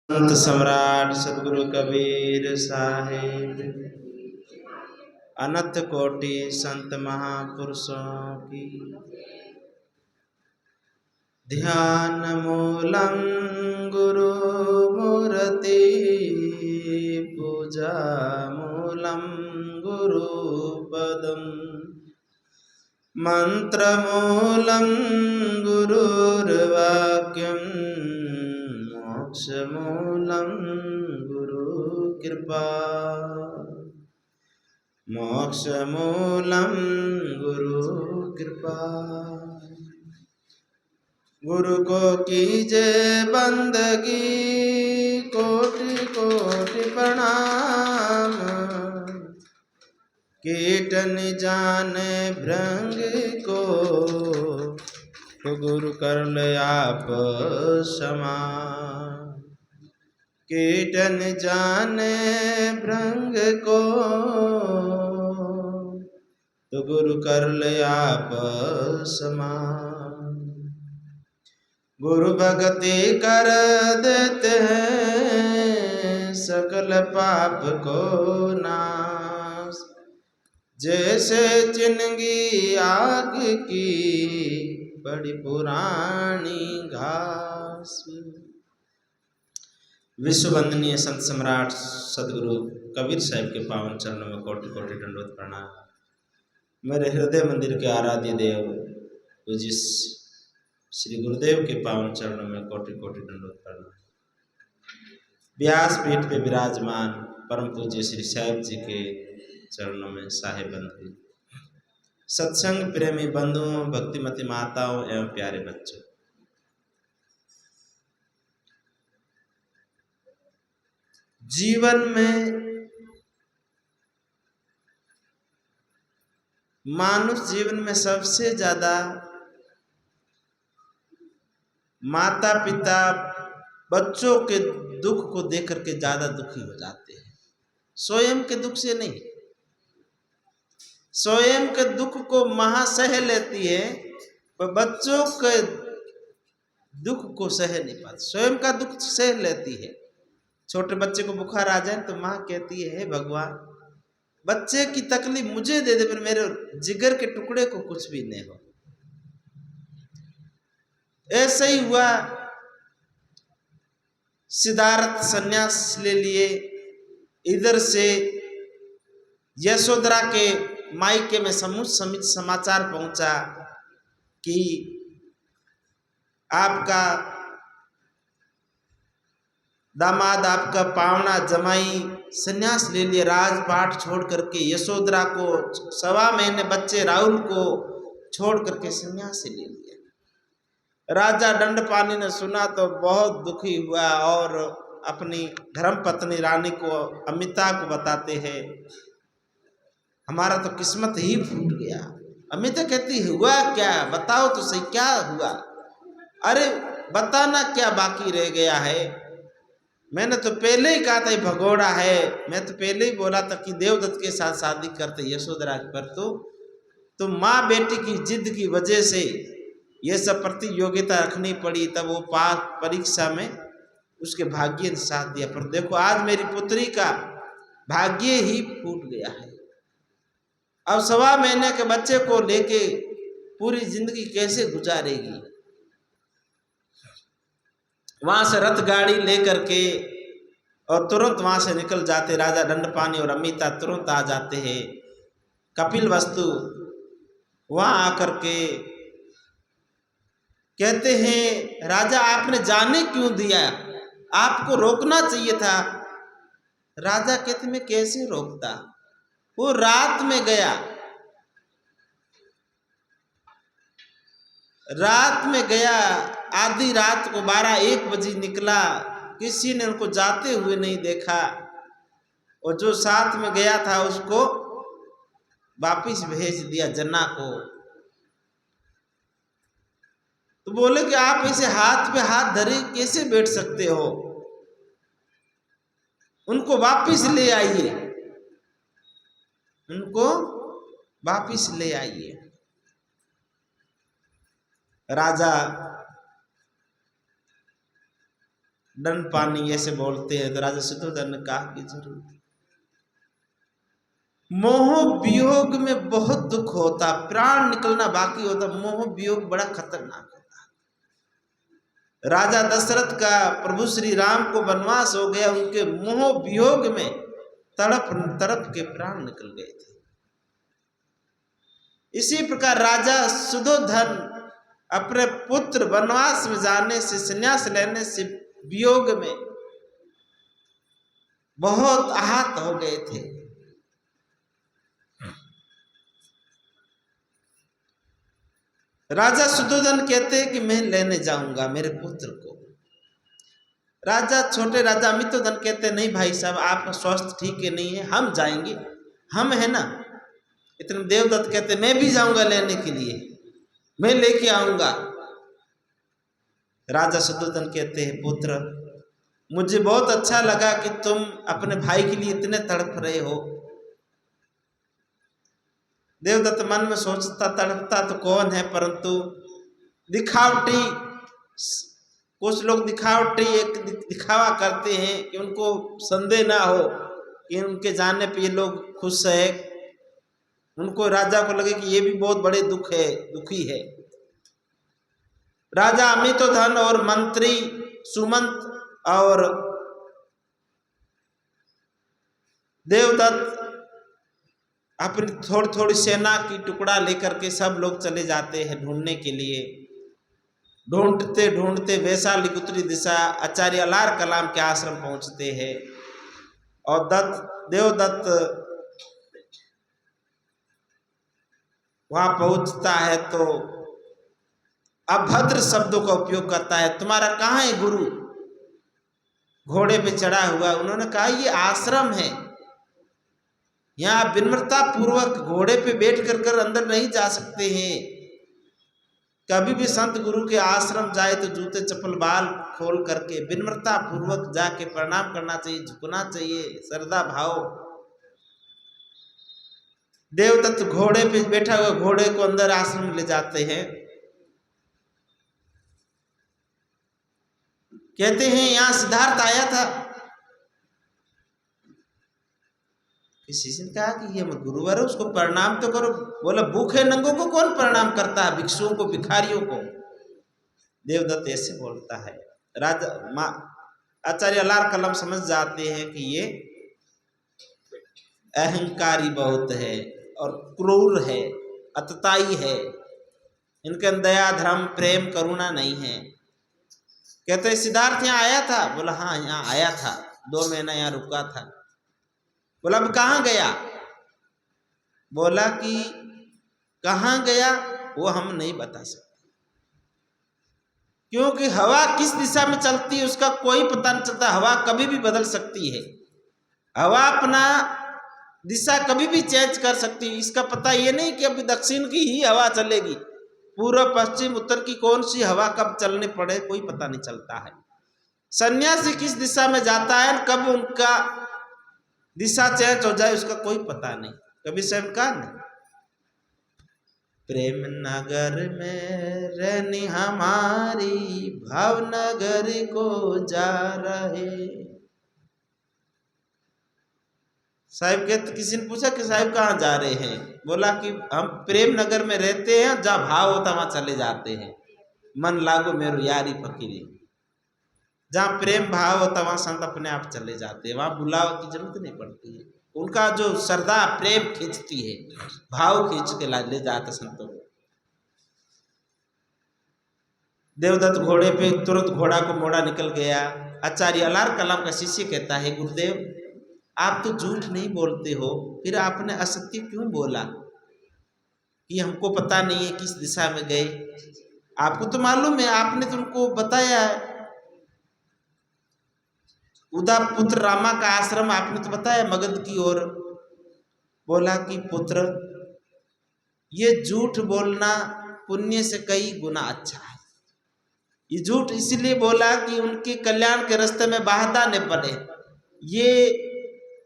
संत सम्राट सदगुरु कबीर साहिब अनंत कोटि संत महापुरुषों की ध्यान मूलम गुरु मूर्ति पूजा मूलम गुरु पदम मंत्र मूलम गुरुर्वाक्यम मोक्ष मूलम गुरु कृपा मोक्ष मूलम गुरु कृपा। गुरु को कीजे बंदगी कोटि कोटि प्रणाम। कीट न जाने भृंग को गुरु कर ले आप क्षमा। कीट न जाने भृंग को तो गुरु कर ले आप क्षमा। गुरु भक्ति कर देते हैं सकल पाप को नाश। जैसे चिनगी आग की बड़ी पुरानी घास। विश्व वंदनीय संत सम्राट सदगुरु कबीर साहिब के पावन चरणों में कोटि कोटि दंडवत प्रणाम। मेरे हृदय मंदिर के आराध्य देव पूज्य श्री गुरुदेव के पावन चरणों में कोटि कोटि दंडवत प्रणाम। व्यास पीठ पे विराजमान परम पूज्य श्री साहिब जी के चरणों में साहेब बंधु, सत्संग प्रेमी बंधुओं, भक्तिमती माताओं एवं प्यारे बच्चों, जीवन में मानुष जीवन में सबसे ज्यादा माता पिता बच्चों के दुख को देख करके ज्यादा दुखी हो जाते हैं, स्वयं के दुख से नहीं। स्वयं के दुख को मां सह लेती है पर बच्चों के दुख को सह नहीं पाती। स्वयं का दुख सह लेती है। छोटे बच्चे को बुखार आ जाए तो मां कहती है, हे भगवान बच्चे की तकलीफ मुझे दे दे पर मेरे जिगर के टुकड़े को कुछ भी नहीं हो। ऐसे ही हुआ, सिद्धार्थ सन्यास ले लिए। इधर से यशोधरा के मायके में समुचित समाचार पहुंचा कि आपका दामाद, आपका पावना जमाई सन्यास ले लिए, राजपाट छोड़ करके यशोधरा को 1.25 महीने बच्चे राहुल को छोड़ करके सन्यास ले लिया। राजा दंडपानी ने सुना तो बहुत दुखी हुआ और अपनी धर्मपत्नी रानी को अमिता को बताते हैं, हमारा तो किस्मत ही फूट गया। अमिता कहती हुआ क्या, बताओ तो सही क्या हुआ। अरे बताना क्या बाकी रह गया है, मैंने तो पहले ही कहा था भगोड़ा है। मैं तो पहले ही बोला था कि देवदत्त के साथ शादी करते यशोधरा पर। तो माँ बेटी की जिद की वजह से ये सब प्रतियोगिता रखनी पड़ी, तब वो पास परीक्षा में उसके भाग्य ने साथ दिया। पर देखो आज मेरी पुत्री का भाग्य ही फूट गया है। अब 1.25 महीने के बच्चे को लेके पूरी जिंदगी कैसे गुजारेगी। वहां से रथ गाड़ी लेकर के और तुरंत वहां से निकल जाते। राजा दंडपानी और अमिता तुरंत आ जाते हैं। कपिल वस्तु वहां आकर के कहते हैं, राजा आपने जाने क्यों दिया, आपको रोकना चाहिए था। राजा कहते मैं कैसे रोकता, वो रात में गया, आधी रात को 12-1 बजे निकला। किसी ने उनको जाते हुए नहीं देखा और जो साथ में गया था उसको वापिस भेज दिया जना को। तो बोले कि आप ऐसे हाथ पे हाथ धरे कैसे बैठ सकते हो, उनको वापिस ले आइए, उनको वापिस ले आइए। राजा दंड पानी ऐसे बोलते हैं। तो राजा शुद्धोधन ने कहा कि जरूर मोह वियोग में बहुत दुख होता, प्राण निकलना बाकी होता। मोह वियोग बड़ा खतरनाक होता। राजा दशरथ का प्रभु श्री राम को वनवास हो गया, उनके मोह वियोग में तड़प तड़प के प्राण निकल गए थे। इसी प्रकार राजा शुद्धोधन अपने पुत्र वनवास में जाने से, संन्यास लेने से वियोग में बहुत आहत हो गए थे। राजा शुद्धोधन कहते हैं कि मैं लेने जाऊंगा मेरे पुत्र को। राजा छोटे राजा अमितोधन कहते नहीं भाई साहब, आपका स्वास्थ्य ठीक है नहीं है, हम जाएंगे, हम है ना। इतने देवदत्त कहते मैं भी जाऊंगा लेने के लिए, मैं लेके आऊंगा। राजा शुद्धोधन कहते हैं पुत्र, मुझे बहुत अच्छा लगा कि तुम अपने भाई के लिए इतने तड़प रहे हो। देवदत्त मन में सोचता तड़पता तो कौन है, परंतु दिखावटी, कुछ लोग दिखावटी एक दिखावा करते हैं कि उनको संदेह ना हो कि उनके जाने पे ये लोग खुश है, उनको राजा को लगे कि ये भी बहुत बड़े दुखी है। राजा अमितोधन और मंत्री सुमंत और देवदत्त अपनी थोड़ी थोड़ी सेना की टुकड़ा लेकर के सब लोग चले जाते हैं ढूंढने के लिए। ढूंढते ढूंढते वैशाली की उत्तरी दिशा आचार्य अलार कलाम के आश्रम पहुंचते हैं। और देवदत्त वहां पहुंचता है तो अभद्र शब्दों का उपयोग करता है। तुम्हारा कहाँ है गुरु? घोड़े पे चढ़ा हुआ। उन्होंने कहा ये आश्रम है, यहाँ विनम्रता पूर्वक घोड़े पे बैठ कर अंदर नहीं जा सकते हैं। कभी भी संत गुरु के आश्रम जाए तो जूते चप्पल बाल खोल करके विनम्रता पूर्वक जाके प्रणाम करना चाहिए, झुकना चाहिए, श्रद्धा भाव। देवदत्त घोड़े पे बैठा हुआ घोड़े को अंदर आश्रम ले जाते हैं। कहते हैं यहाँ सिद्धार्थ आया था। किसी ने कहा कि ये गुरुवर है, उसको प्रणाम तो करो। बोला भूखे नंगों को कौन प्रणाम करता है, भिक्षुओं को, भिखारियों को। देवदत्त ऐसे बोलता है। राजा आचार्य अलार कलम समझ जाते हैं कि ये अहंकारी बहुत है और क्रूर है, अतताई है, इनके अंदर दया धर्म प्रेम करुणा नहीं है। कहते सिद्धार्थ यहाँ आया था? बोला हाँ यहाँ आया था, 2 महीना यहाँ रुका था। बोला अब कहाँ गया? बोला कि कहाँ गया वो हम नहीं बता सकते, क्योंकि हवा किस दिशा में चलती है उसका कोई पता नहीं चलता। हवा कभी भी बदल सकती है, हवा अपना दिशा कभी भी चेंज कर सकती है। इसका पता ये नहीं कि अभी दक्षिण की ही हवा चलेगी, पूर्व पश्चिम उत्तर की कौन सी हवा कब चलने पड़े कोई पता नहीं चलता है। सन्यासी किस दिशा में जाता है, कब उनका दिशा चेंज हो जाए उसका कोई पता नहीं। कभी स्वयं का नहीं। प्रेम नगर में रहनी हमारी, भावनगर को जा रहे। साहिब के किसी ने पूछा कि साहिब कहाँ जा रहे हैं? बोला कि हम प्रेम नगर में रहते हैं, जहाँ भाव होता वहां चले जाते हैं। मन लागो मेरो यारी फकीरी, जहाँ प्रेम भाव होता वहां संत अपने आप चले जाते हैं, वहां बुलाव की जरूरत नहीं पड़ती है। उनका जो श्रद्धा प्रेम खींचती है, भाव खींच के ले जाते संतों को। देवदत्त घोड़े पे तुरंत घोड़ा को मोड़ा निकल गया। आचार्य अलार कलाम का शिष्य कहता है गुरुदेव आप तो झूठ नहीं बोलते हो, फिर आपने असत्य क्यों बोला कि हमको पता नहीं है किस दिशा में गए? आपको तो मालूम है, आपने तो उनको बताया है। उदा पुत्र रामा का आश्रम आपने तो बताया मगध की ओर। बोला कि पुत्र ये झूठ बोलना पुण्य से कई गुना अच्छा है। ये झूठ इसलिए बोला कि उनके कल्याण के रास्ते में बाधा न पड़े। ये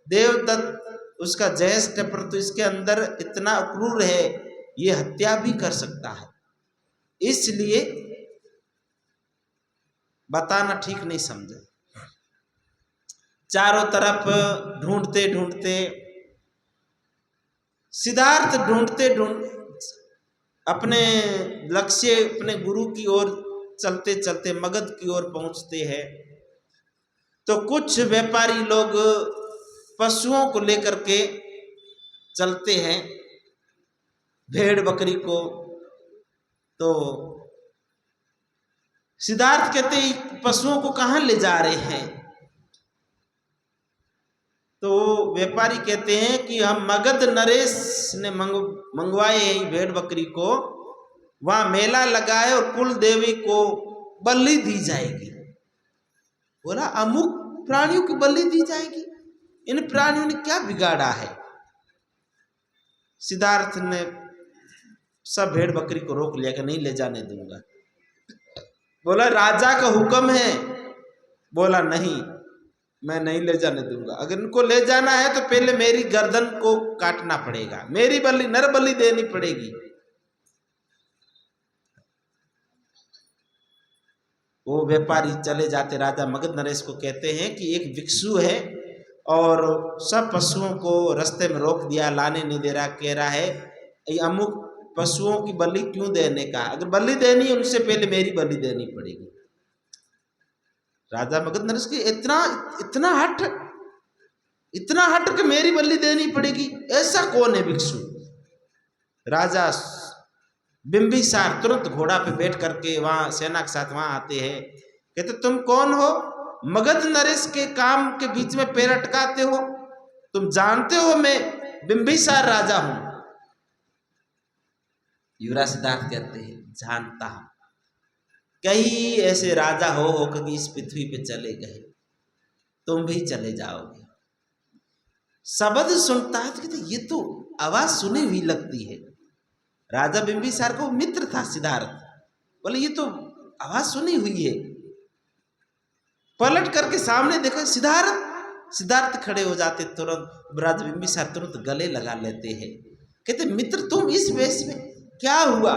देवदत्त उसका ज्येष्ठ है, परंतु इसके अंदर इतना क्रूर है, ये हत्या भी कर सकता है, इसलिए बताना ठीक नहीं समझा। चारों तरफ ढूंढते ढूंढते सिद्धार्थ अपने लक्ष्य, अपने गुरु की ओर चलते चलते मगध की ओर पहुंचते हैं। तो कुछ व्यापारी लोग पशुओं को लेकर के चलते हैं, भेड़ बकरी को। तो सिद्धार्थ कहते हैं पशुओं को कहाँ ले जा रहे हैं? तो व्यापारी कहते हैं कि हम मगध नरेश ने मंगवाए भेड़ बकरी को, वहां मेला लगाए और कुल देवी को बलि दी जाएगी। बोला अमुक प्राणियों की बलि दी जाएगी, इन प्राणियों ने क्या बिगाड़ा है? सिद्धार्थ ने सब भेड़ बकरी को रोक लिया कि नहीं ले जाने दूंगा। बोला राजा का हुक्म है। बोला नहीं, मैं नहीं ले जाने दूंगा। अगर इनको ले जाना है तो पहले मेरी गर्दन को काटना पड़ेगा, मेरी बलि, नर बलि देनी पड़ेगी। वो व्यापारी चले जाते, राजा मगध नरेश को कहते हैं कि एक भिक्षु है और सब पशुओं को रास्ते में रोक दिया, लाने नहीं दे रहा, कह रहा है ये अमुक पशुओं की बलि क्यों देने का? अगर बलि देनी है उनसे पहले मेरी बलि देनी पड़ेगी। राजा मगध नरेश की इतना हट कि मेरी बलि देनी पड़ेगी, ऐसा कौन है भिक्षु? राजा बिंबिसार तुरंत घोड़ा पे बैठ करके वहां सेना के साथ वहां आते हैं। कहते तुम कौन हो? मगध नरेश के काम के बीच में पैर अटकाते हो? तुम जानते हो मैं बिंबिसार राजा हूं। युवराज सिद्धार्थ कहते हैं जानता हूं, कई ऐसे राजा हो कि इस पृथ्वी पे चले गए, तुम भी चले जाओगे। शब्द सुनता है तो कहते ये तो आवाज सुनी हुई लगती है। राजा बिंबिसार को मित्र था सिद्धार्थ, बोले ये तो आवाज सुनी हुई है। पलट करके सामने देखो सिद्धार्थ खड़े हो जाते, तुरंत राजा बिंबिसार तुरंत गले लगा लेते हैं। कहते मित्र तुम इस वेश में, क्या हुआ?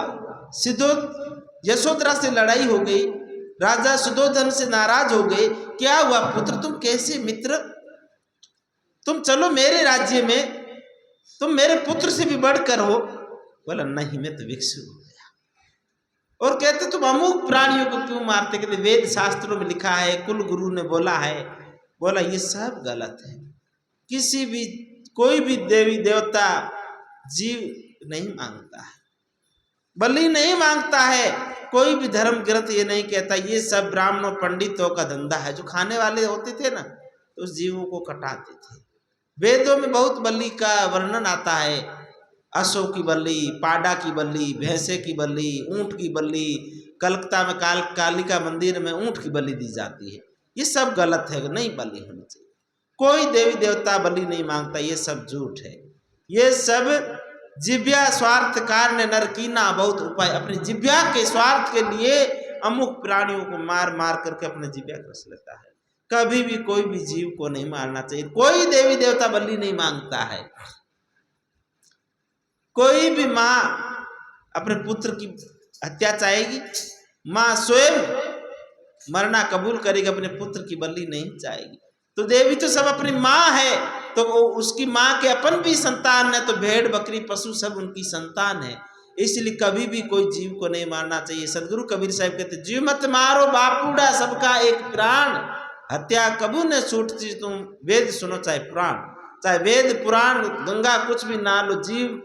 यशोधरा से लड़ाई हो गई, राजा सुद्धोधन से नाराज हो गए, क्या हुआ पुत्र? तुम कैसे मित्र? तुम चलो मेरे राज्य में, तुम मेरे पुत्र से भी बढ़कर हो। बोला नहीं, मैं तो भिक्षु हो गया। और कहते तुम अमुक प्राणियों को क्यों मारते? कहते वेद शास्त्रों में लिखा है, कुल गुरु ने बोला है। बोला ये सब गलत है। कोई भी देवी देवता जीव नहीं मांगता है, बलि नहीं मांगता है। कोई भी धर्म ग्रंथ ये नहीं कहता। ये सब ब्राह्मणों पंडितों का धंधा है। जो खाने वाले होते थे ना, तो उस जीवों को कटाते थे। वेदों में बहुत बलि का वर्णन आता है, अश्व की बलि, पाडा की बलि, भैंसे की बलि, ऊंट की बलि। कलकत्ता में कालिका मंदिर में ऊंट की बलि दी जाती है। ये सब गलत है, नहीं बलि होनी चाहिए। कोई देवी देवता बलि नहीं मांगता, ये सब झूठ है। ये सब जिव्या स्वार्थ कारण नरकीना बहुत उपाय। अपनी जिव्या के स्वार्थ के लिए अमुक प्राणियों को मार मार करके अपने जिव्या कस लेता है। कभी भी कोई भी जीव को नहीं मारना चाहिए। कोई देवी देवता बलि नहीं मांगता है। कोई भी माँ अपने पुत्र की हत्या चाहेगी, माँ स्वयं मरना कबूल करेगी, अपने पुत्र की बलि नहीं चाहेगी। तो देवी तो सब अपनी माँ है, तो उसकी माँ के अपन भी संतान है। तो भेड़ बकरी पशु सब उनकी संतान है। इसलिए कभी भी कोई जीव को नहीं मारना चाहिए। सदगुरु कबीर साहब कहते जीव मत मारो बापूड़ा, सबका एक प्राण, हत्या कबू न छूटती तुम वेद सुनो चाहे पुराण। चाहे वेद पुराण गंगा कुछ भी ना लो, जीव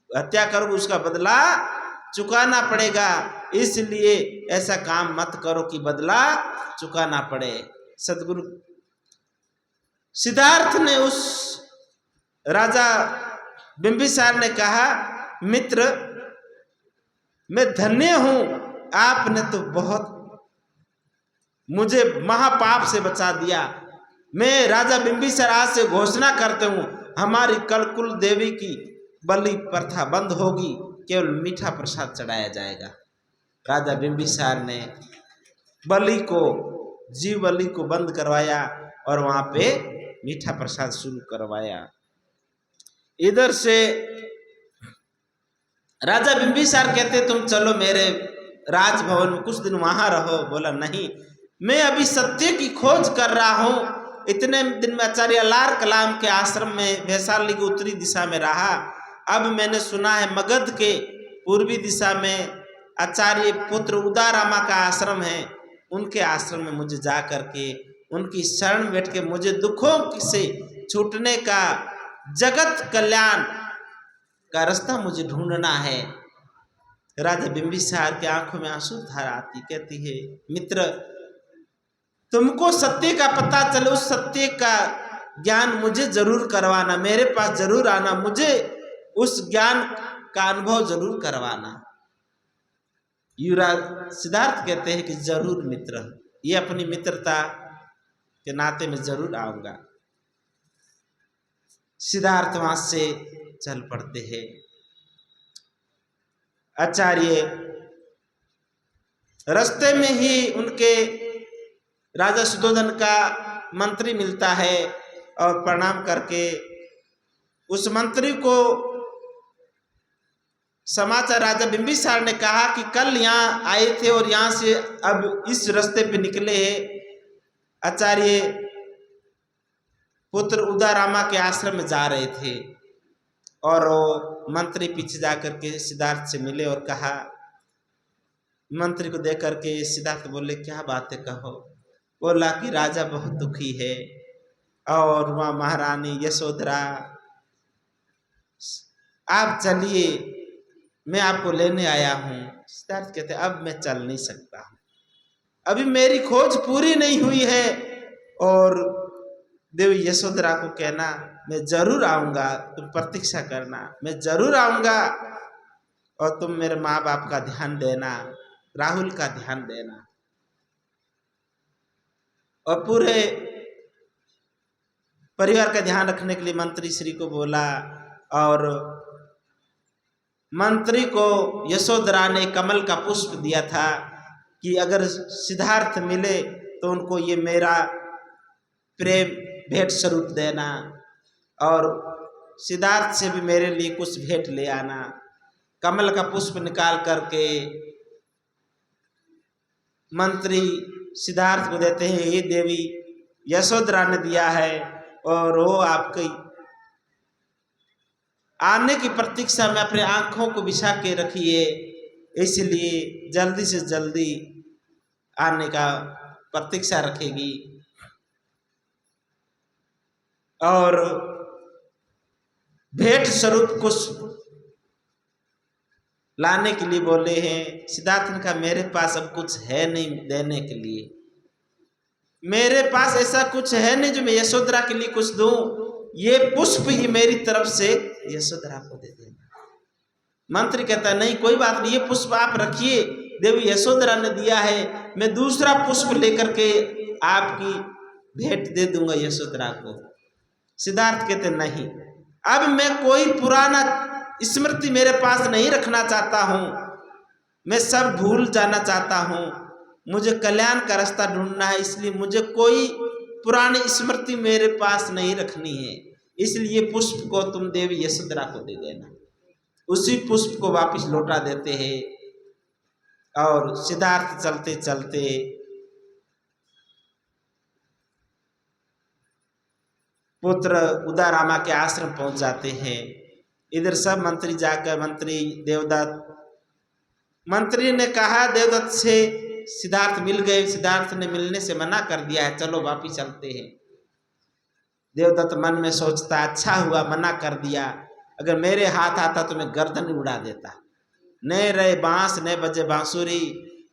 हत्या करो उसका बदला चुकाना पड़ेगा। इसलिए ऐसा काम मत करो कि बदला चुकाना पड़े। सदगुरु सिद्धार्थ ने उस राजा बिंबिसार ने कहा मित्र मैं धन्य हूं, आपने तो बहुत मुझे महापाप से बचा दिया। मैं राजा बिंबिसार आज से घोषणा करते हूं हमारी कलकुल देवी की बलि प्रथा बंद होगी, केवल मीठा प्रसाद चढ़ाया जाएगा। राजा बिंबिसार ने बलि को, जीव बलि को बंद करवाया और वहां पे मीठा प्रसाद शुरू करवाया। इधर से राजा बिंबिसार कहते तुम चलो मेरे राजभवन में कुछ दिन वहां रहो। बोला नहीं, मैं अभी सत्य की खोज कर रहा हूं। इतने दिन में आचार्य अलार कलाम के आश्रम में वैशाली की उत्तरी दिशा में रहा। अब मैंने सुना है मगध के पूर्वी दिशा में आचार्य पुत्र उदारामा का आश्रम है, उनके आश्रम में मुझे जा करके उनकी शरण में बैठ के मुझे दुखों से छूटने का, जगत कल्याण का रास्ता मुझे ढूंढना है। राजा बिंबिसार के आंखों में आंसू धार आती, कहती है मित्र तुमको सत्य का पता चले, उस सत्य का ज्ञान मुझे जरूर करवाना, मेरे पास जरूर आना, मुझे उस ज्ञान का अनुभव जरूर करवाना। युवराज सिद्धार्थ कहते हैं कि जरूर मित्र, ये अपनी मित्रता के नाते में जरूर आऊंगा। सिद्धार्थ वहां से चल पड़ते हैं। आचार्य रास्ते में ही उनके राजा सुधोधन का मंत्री मिलता है और प्रणाम करके उस मंत्री को समाचार राजा बिंबिसार ने कहा कि कल यहाँ आए थे और यहाँ से अब इस रास्ते पे निकले हैं, आचार्य पुत्र उदारामा के आश्रम में जा रहे थे। और वो मंत्री पीछे जाकर के सिद्धार्थ से मिले और कहा, मंत्री को देख करके सिद्धार्थ बोले क्या बात है कहो। बोला कि राजा बहुत दुखी है और वहाँ महारानी यशोधरा, आप चलिए मैं आपको लेने आया हूँ। सिद्धार्थ कहते अब मैं चल नहीं सकता हूँ, अभी मेरी खोज पूरी नहीं हुई है। और देवी यशोधरा को कहना मैं जरूर आऊँगा, तुम प्रतीक्षा करना, मैं जरूर आऊँगा और तुम मेरे माँ बाप का ध्यान देना, राहुल का ध्यान देना। और पूरे परिवार का ध्यान रखने के लिए मंत्री श्री को बोला। और मंत्री को यशोधरा ने कमल का पुष्प दिया था कि अगर सिद्धार्थ मिले तो उनको ये मेरा प्रेम भेंट स्वरूप देना और सिद्धार्थ से भी मेरे लिए कुछ भेंट ले आना। कमल का पुष्प निकाल करके मंत्री सिद्धार्थ को देते हैं, ये देवी यशोधरा ने दिया है और वो आपकी आने की प्रतीक्षा में अपने आंखों को बिछा के रखिए, इसलिए जल्दी से जल्दी आने का प्रतीक्षा रखेगी। और भेंट स्वरूप कुछ लाने के लिए बोले हैं। सिद्धार्थ ने कहा मेरे पास अब कुछ है नहीं देने के लिए, मेरे पास ऐसा कुछ है नहीं जो मैं यशोधरा के लिए कुछ दूं, ये पुष्प ही मेरी तरफ से यशोधरा को दे देना। मंत्री कहता नहीं कोई बात नहीं, ये पुष्प आप रखिए, देवी यशोधरा ने दिया है, मैं दूसरा पुष्प लेकर के आपकी भेंट दे दूंगा यशोधरा को। सिद्धार्थ कहते नहीं, अब मैं कोई पुराना स्मृति मेरे पास नहीं रखना चाहता हूँ, मैं सब भूल जाना चाहता हूँ, मुझे कल्याण का रास्ता ढूंढना है, इसलिए मुझे कोई पुरानी स्मृति मेरे पास नहीं रखनी है, इसलिए पुष्प को तुम देवी यशोधरा को दे देना। उसी पुष्प को वापस लौटा देते हैं और सिद्धार्थ चलते चलते पुत्र उदारामा के आश्रम पहुंच जाते हैं। इधर सब मंत्री जाकर मंत्री ने कहा देवदत्त से सिद्धार्थ मिल गए, सिद्धार्थ ने मिलने से मना कर दिया है, चलो वापिस चलते हैं। देवदत्त मन में सोचता अच्छा हुआ मना कर दिया, अगर मेरे हाथ आता तो मैं गर्दन उड़ा देता, न रहे बांस न बजे बांसुरी,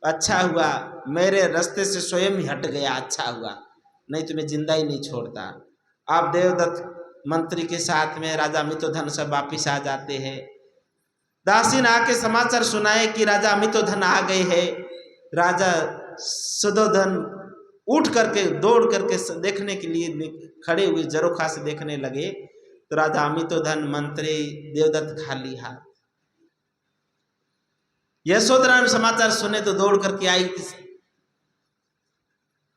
अच्छा हुआ मेरे रास्ते से स्वयं ही हट गया, अच्छा हुआ, नहीं तो मैं जिंदा ही नहीं छोड़ता। अब देवदत्त मंत्री के साथ में राजा अमितोधन सब वापिस आ जाते हैं। दासी ने आके समाचार सुनाए कि राजा अमितोधन आ गए हैं। राजा सुधोधन उठ करके दौड़ करके देखने के लिए खड़े हुए, जरोखा से देखने लगे तो राजा अमितोधन मंत्री देवदत्त खाली हाथ। यशोधरा ने समाचार सुने तो दौड़ करके आई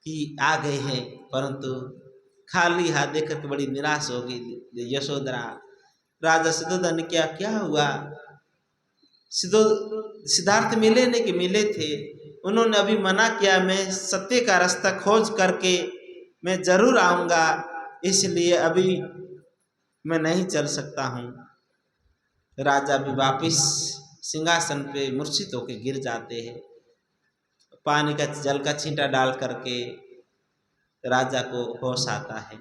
कि आ गए हैं, परंतु खाली हाथ देख करके बड़ी निराश हो गई यशोधरा। राजा सुधोधन ने क्या हुआ? सिद्धार्थ मिले नहीं कि मिले थे, उन्होंने अभी मना किया, मैं सत्य का रास्ता खोज करके मैं जरूर आऊँगा, इसलिए अभी मैं नहीं चल सकता हूँ। राजा भी वापिस सिंहासन पे मूर्छित होकर गिर जाते हैं। पानी का जल का छींटा डाल करके राजा को होश आता है।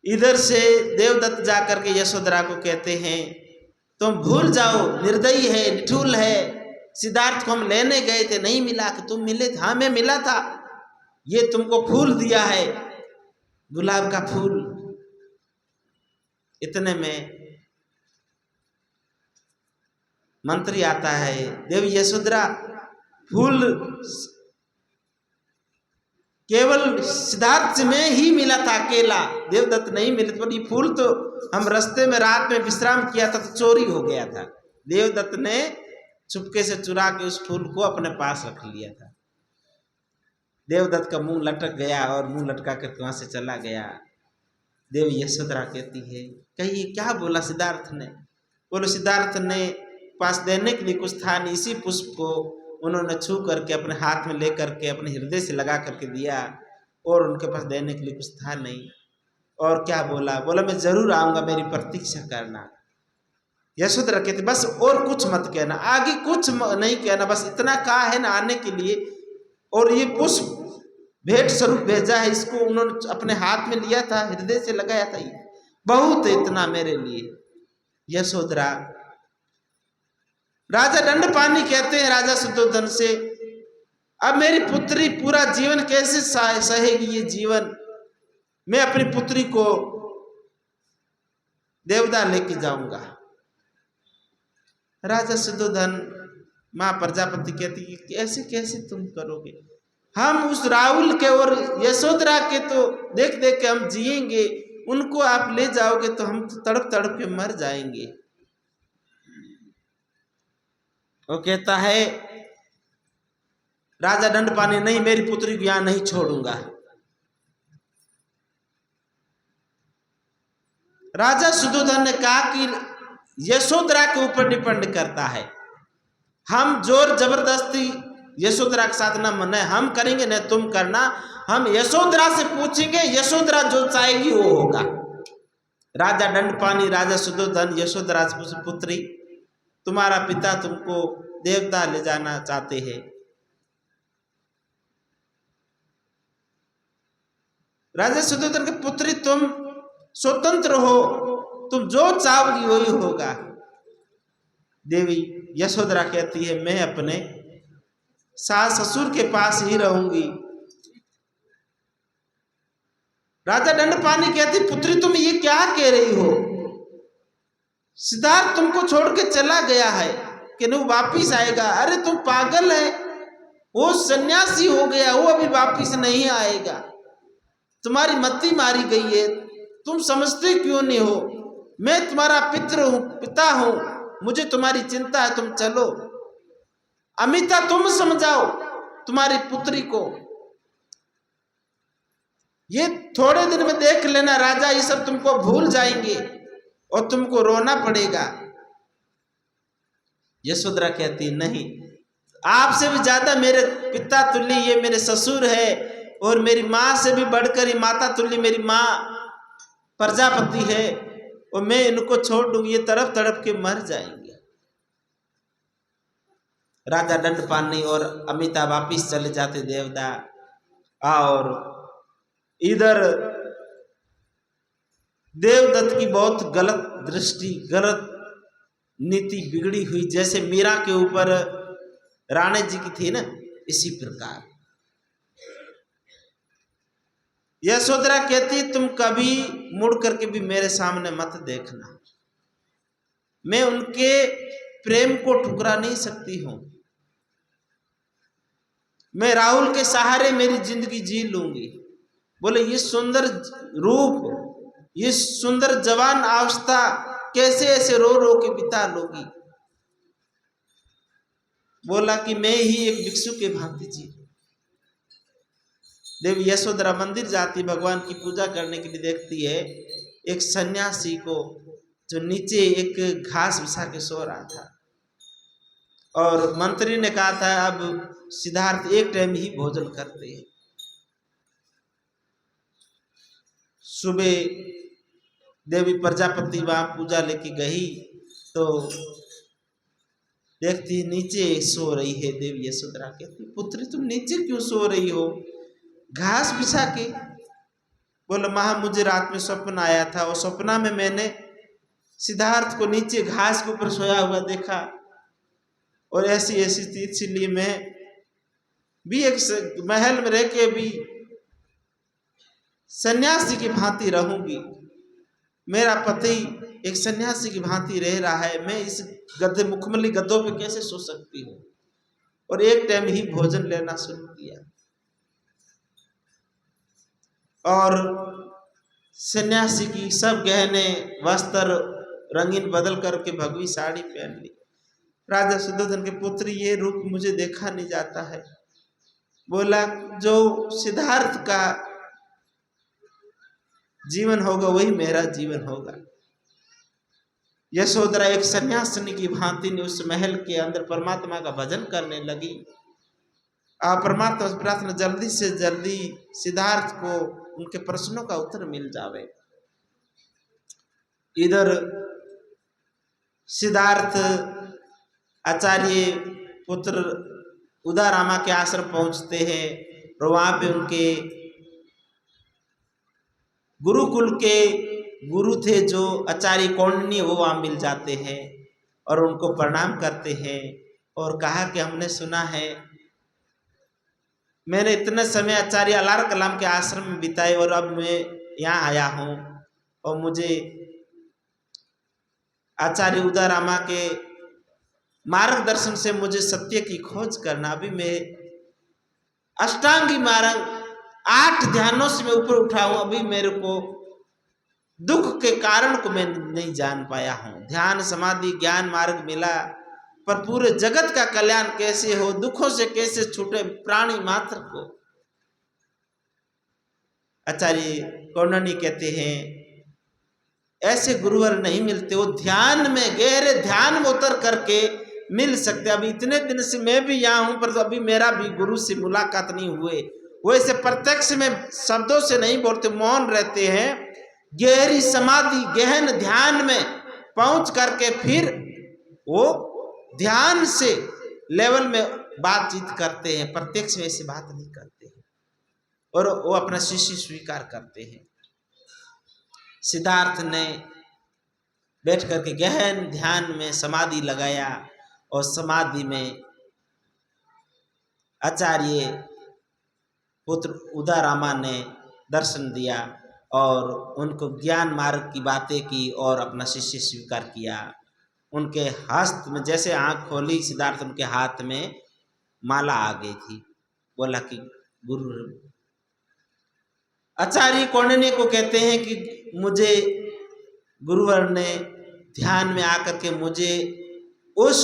इधर से देवदत्त जाकर के यशोधरा को कहते हैं, तुम भूल जाओ, निर्दयी है, निठुर है, सिद्धार्थ को हम लेने गए थे, नहीं मिला, कि तुम मिले थे? हाँ, मैं मिला था, ये तुमको फूल दिया है, गुलाब का फूल। इतने में मंत्री आता है, देवी यशोधरा, फूल केवल सिद्धार्थ में ही मिला था अकेला, देवदत्त नहीं मिले। तो ये फूल तो हम रास्ते में रात में विश्राम किया था तो चोरी हो गया था। देवदत्त ने चुपके से चुरा के उस फूल को अपने पास रख लिया था। देवदत्त का मुंह लटक गया और मुंह लटका करके वहां से चला गया। देवी यशोधरा कहती है, कहिए क्या बोला सिद्धार्थ ने? बोलो, सिद्धार्थ ने पास देने के लिए कुछ था नहीं, इसी पुष्प को उन्होंने छू करके अपने हाथ में ले करके अपने हृदय से लगा करके दिया, और उनके पास देने के लिए कुछ था नहीं। और क्या बोला? बोला, मैं जरूर आऊँगा, मेरी प्रतीक्षा करना। यशोधरा कहती, बस और कुछ मत कहना, आगे कुछ नहीं कहना, बस इतना कहा है ना आने के लिए। और ये पुष्प भेंट स्वरूप भेजा है, इसको उन्होंने अपने हाथ में लिया था, हृदय से लगाया था, ये बहुत है इतना मेरे लिए। यशोधरा, राजा दंडपानी कहते हैं राजा शुद्धोधन से, अब मेरी पुत्री पूरा जीवन कैसे सहेगी ये जीवन? मैं अपनी पुत्री को देवदा लेके जाऊंगा। राजा शुद्धोधन, मां प्रजापति कहती है कि ऐसे कैसे तुम करोगे? हम उस राहुल के और यशोधरा के तो देख देख के हम जिएंगे, उनको आप ले जाओगे तो हम तो तड़प तड़प के मर जाएंगे। वो कहता है राजा दंडपानी, नहीं, मेरी पुत्री को यहां नहीं छोड़ूंगा। राजा शुद्धोधन ने कहा कि यशोधरा के ऊपर डिपेंड करता है, हम जोर जबरदस्ती यशोधरा के साथ ना मने हम करेंगे, न तुम करना, हम यशोधरा से पूछेंगे, यशोधरा जो चाहेगी वो होगा। राजा दंडपानी राजा शुद्धोधन यशोधरा से पूछे, पुत्री, तुम्हारा पिता तुमको देवता ले जाना चाहते हैं। राजा शुद्धोधन के, पुत्री तुम स्वतंत्र हो, तुम जो चाहोगी वही होगा। देवी यशोधरा कहती है, मैं अपने सास ससुर के पास ही रहूंगी। राजा दंडपानी कहती, पुत्री तुम ये क्या कह रही हो? सिद्धार्थ तुमको छोड़ के चला गया है कि वो वापिस आएगा। अरे तुम पागल है, वो सन्यासी हो गया, वो अभी वापिस नहीं आएगा, तुम्हारी मति मारी गई है, तुम समझते क्यों नहीं हो? मैं तुम्हारा पिता हूं, मुझे तुम्हारी चिंता है, तुम चलो। अमिता तुम समझाओ तुम्हारी पुत्री को, ये थोड़े दिन में देख लेना राजा, ये सब तुमको भूल जाएंगे और तुमको रोना पड़ेगा। यशोधरा कहती, नहीं, आपसे भी ज्यादा मेरे पिता तुल्य ये मेरे ससुर है, और मेरी माँ से भी बढ़कर ये माता तुल्य मेरी माँ प्रजापति है, और मैं इनको छोड़ दूंगी, ये तड़प तड़प के मर जाएंगे। राजा दंडपानी और अमिता वापिस चले जाते देवदा, और इधर देवदत्त की बहुत गलत दृष्टि, गलत नीति बिगड़ी हुई, जैसे मीरा के ऊपर राणे जी की थी ना, इसी प्रकार यशोधरा कहती, तुम कभी मुड़ करके भी मेरे सामने मत देखना, मैं उनके प्रेम को ठुकरा नहीं सकती हूं, मैं राहुल के सहारे मेरी जिंदगी जी लूंगी। बोले, ये सुंदर रूप, ये सुंदर जवान अवस्था कैसे ऐसे रो रो के बिता लोगी? बोला कि मैं ही एक भिक्षु के भांति जी। देवी यशोधरा मंदिर जाती, भगवान की पूजा करने के लिए देखती है एक सन्यासी को, जो नीचे एक घास बिछा के सो रहा था, और मंत्री ने कहा था अब सिद्धार्थ एक टाइम ही भोजन करते हैं। सुबह देवी प्रजापति वहाँ पूजा लेके गई तो देखती नीचे सो रही है देवी यशोधरा। कहती पुत्री तुम नीचे क्यों सो रही हो घास बिछा के? बोला माँ मुझे रात में स्वप्न आया था और स्वप्न में मैंने सिद्धार्थ को नीचे घास के ऊपर सोया हुआ देखा और ऐसी ऐसी थी, इसलिए मैं भी एक महल में रह के भी सन्यासी की भांति रहूंगी। मेरा पति एक सन्यासी की भांति रह रहा है, मैं इस गद्दे मुखमली गद्दों पे कैसे सो सकती हूँ? और एक टाइम ही भोजन लेना शुरू किया और सन्यासी की सब गहने वस्त्र रंगीन बदल करके भगवी साड़ी पहन ली। राजा सुद्धोधन के पुत्र ये रूप मुझे देखा नहीं जाता है। बोला जो सिद्धार्थ का जीवन होगा वही मेरा जीवन होगा। यशोधरा एक सन्यासिनी की भांति ने उस महल के अंदर परमात्मा का भजन करने लगी। परमात्मा से प्रार्थना जल्दी से जल्दी सिद्धार्थ को उनके प्रश्नों का उत्तर मिल जावे। इधर सिद्धार्थ आचार्य पुत्र उदारामा के आश्रम पहुंचते हैं और वहां पे उनके गुरुकुल के गुरु थे जो आचार्य कौंडिन्य वो वहां मिल जाते हैं और उनको प्रणाम करते हैं और कहा कि हमने सुना है मैंने इतने समय आचार्य अलार कलाम के आश्रम में बिताए और अब मैं यहाँ आया हूँ और मुझे आचार्य उदारामा के मार्गदर्शन से मुझे सत्य की खोज करना। अभी मैं अष्टांगी मार्ग 8 ध्यानों से मैं ऊपर उठा हूं, अभी मेरे को दुख के कारण को मैं नहीं जान पाया हूं। ध्यान समाधि ज्ञान मार्ग मिला पर पूरे जगत का कल्याण कैसे हो, दुखों से कैसे छूटे प्राणी मात्र को। आचार्य कौंडिन्य कहते हैं ऐसे गुरुवर नहीं मिलते, वो ध्यान में गहरे ध्यान में उतर करके मिल सकते। अभी इतने दिन से मैं भी यहाँ हूं पर तो अभी मेरा भी गुरु से मुलाकात नहीं हुए। वो ऐसे प्रत्यक्ष में शब्दों से नहीं बोलते, मौन रहते हैं, गहरी समाधि गहन ध्यान में पहुंच करके फिर वो ध्यान से लेवल में बातचीत करते हैं, प्रत्यक्ष में ऐसी बात नहीं करते हैं और वो अपना शिष्य स्वीकार करते हैं। सिद्धार्थ ने बैठ करके गहन ध्यान में समाधि लगाया और समाधि में आचार्य पुत्र उदारामा ने दर्शन दिया और उनको ज्ञान मार्ग की बातें की और अपना शिष्य स्वीकार किया। उनके हस्त में जैसे आंख खोली सिद्धार्थ उनके हाथ में माला आ गई थी। बोला कि गुरु आचार्य कौंडिन्य को कहते हैं कि मुझे गुरुवर ने ध्यान में आकर के मुझे उस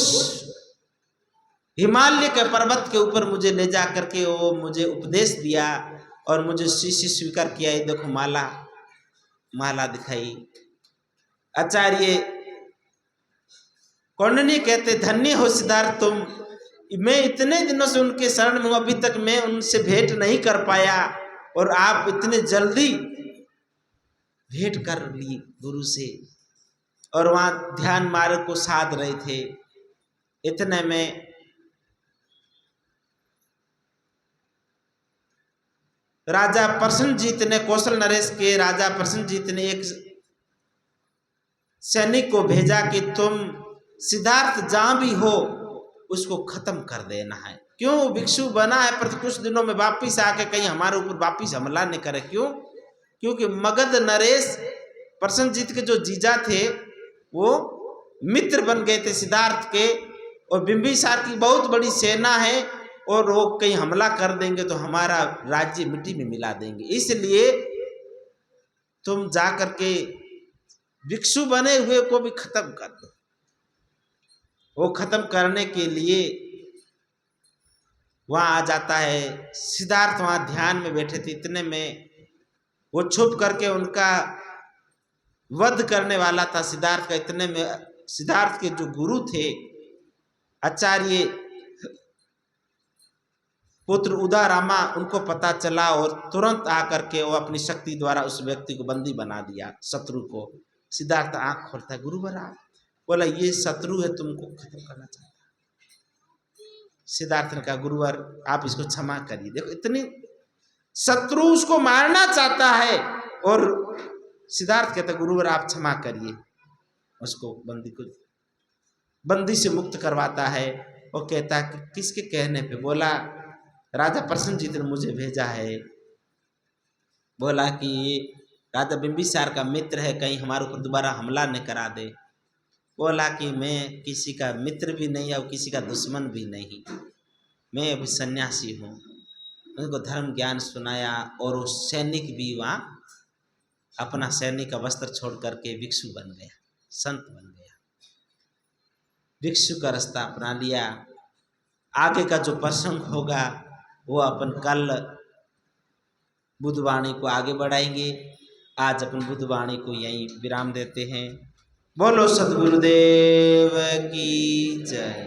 हिमालय के पर्वत के ऊपर मुझे ले जा करके वो मुझे उपदेश दिया और मुझे शिष्य स्वीकार किया। ये देखो माला दिखाई। आचार्य कौंडिन्य कहते धन्य हो सिद्धार्थ तुम, मैं इतने दिनों से उनके शरण में हूं, अभी तक मैं उनसे भेंट नहीं कर पाया और आप इतने जल्दी भेंट कर ली गुरु से और वहां ध्यान मार्ग को साध रहे थे। इतने में राजा प्रसन्नजीत ने कौशल नरेश के राजा प्रसन्नजीत ने एक सैनिक को भेजा कि तुम सिद्धार्थ जहां भी हो उसको खत्म कर देना है। क्यों? भिक्षु बना है पर कुछ दिनों में वापिस आके कहीं हमारे ऊपर वापिस हमला नहीं करे। क्यों? क्योंकि मगध नरेश प्रसन्नजीत के जो जीजा थे वो मित्र बन गए थे सिद्धार्थ के और बिंबिसार की बहुत बड़ी सेना है और वो कहीं हमला कर देंगे तो हमारा राज्य मिट्टी में मिला देंगे। इसलिए तुम जाकर के भिक्षु बने हुए को भी खत्म कर दो। वो खत्म करने के लिए वहां आ जाता है। सिद्धार्थ वहां ध्यान में बैठे थे, इतने में वो छुप करके उनका वध करने वाला था सिद्धार्थ का। इतने में सिद्धार्थ के जो गुरु थे आचार्य पुत्र उदारामा उनको पता चला और तुरंत आकर के वो अपनी शक्ति द्वारा उस व्यक्ति को बंदी बना दिया, शत्रु को। सिद्धार्थ आंख खोलता है, गुरुवर आप। बोला ये शत्रु है, तुमको खत्म करना चाहता है। सिद्धार्थ ने कहा गुरुवर आप इसको क्षमा करिए। देखो इतनी शत्रु उसको मारना चाहता है और सिद्धार्थ कहता गुरुवर आप क्षमा करिए। उसको बंदी से मुक्त करवाता है। वो कहता कि किसके कहने पे? बोला राजा प्रसन्नजीत ने मुझे भेजा है। बोला कि राजा बिंबिसार का मित्र है, कहीं हमारे ऊपर दोबारा हमला न करा दे। बोला कि मैं किसी का मित्र भी नहीं और किसी का दुश्मन भी नहीं, मैं अभी सन्यासी हूँ। उनको धर्म ज्ञान सुनाया और वो सैनिक भी वहाँ अपना सैनिक का वस्त्र छोड़ करके भिक्षु बन गया, संत बन गया, भिक्षु का रास्ता अपना लिया। आगे का जो प्रसंग होगा वो अपन कल बुद्धवाणी को आगे बढ़ाएंगे। आज अपन बुद्धवाणी को यहीं विराम देते हैं। बोलो सद्गुरुदेव की जय।